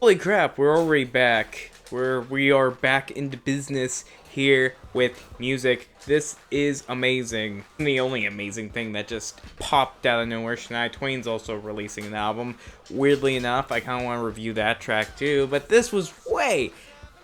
Holy crap, we're already back. We are back into business here with music. This is amazing. The only amazing thing that just popped out of nowhere, Shania Twain's also releasing an album. Weirdly enough, I kind of want to review that track too, but this was way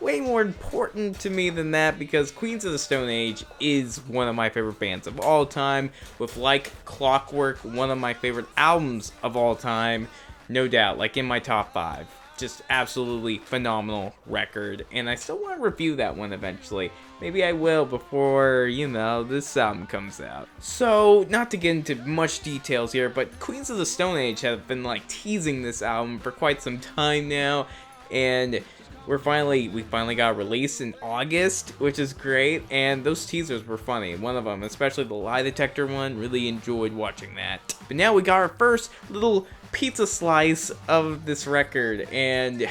more important to me than that because Queens of the Stone Age is one of my favorite bands of all time, with Like Clockwork, one of my favorite albums of all time, no doubt, like in my top 5. Just absolutely phenomenal record, and I still want to review that one eventually. Maybe I will before, this album comes out. So, not to get into much details here, but Queens of the Stone Age have been teasing this album for quite some time now, and we finally got released in August, which is great, and those teasers were funny. One of them, especially the lie detector one, really enjoyed watching that. But now we got our first little pizza slice of this record, and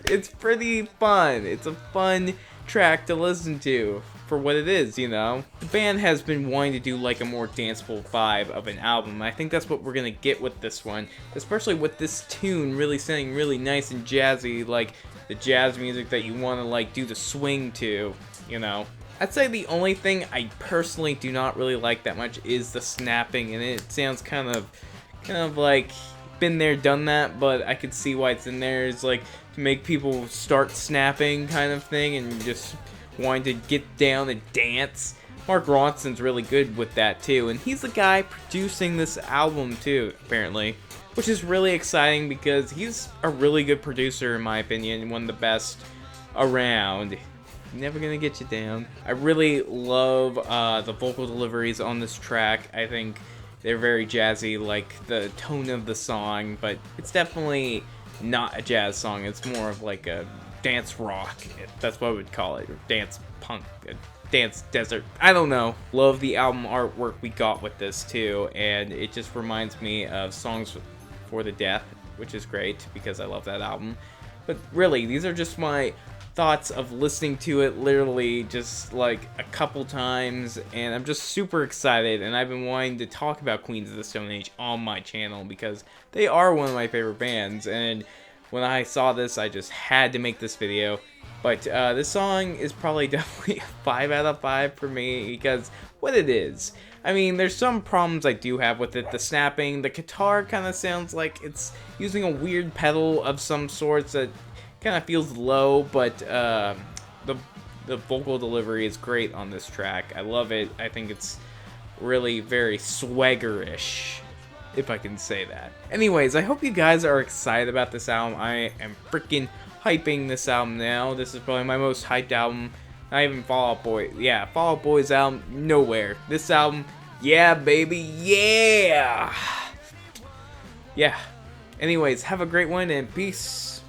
it's pretty fun. It's a fun track to listen to for what it is, The band has been wanting to do a more danceable vibe of an album. I think that's what we're gonna get with this one, especially with this tune really sounding really nice and jazzy, like the jazz music that you want to do the swing to, I'd say the only thing I personally do not really like that much is the snapping, and it sounds kind of like been there, done that, but I could see why it's in there. It's to make people start snapping kind of thing and just wanting to get down and dance. Mark Ronson's really good with that too, and he's the guy producing this album too, apparently, which is really exciting because he's a really good producer in my opinion, one of the best around. Never gonna get you down. I really love the vocal deliveries on this track. I think they're very jazzy, like the tone of the song, but it's definitely not a jazz song. It's more of a dance rock. That's what I would call it. Or dance punk, dance desert. I don't know. Love the album artwork we got with this too, and it just reminds me of Songs for the Deaf, which is great because I love that album. But really, these are just my thoughts of listening to it literally just a couple times, and I'm just super excited, and I've been wanting to talk about Queens of the Stone Age on my channel because they are one of my favorite bands, and when I saw this I just had to make this video. But this song is probably definitely a 5 out of 5 for me because what it is. I mean, there's some problems I do have with it. The snapping, the guitar kind of sounds like it's using a weird pedal of some sorts that kind of feels low, but the vocal delivery is great on this track. I love it. I think it's really very swaggerish, if I can say that. Anyways, I hope you guys are excited about this album. I am freaking hyping this album now. This is probably my most hyped album. Not even Fall Out Boy. Yeah, Fall Out Boy's album, nowhere. This album, yeah, baby, yeah! Yeah. Anyways, have a great one, and peace.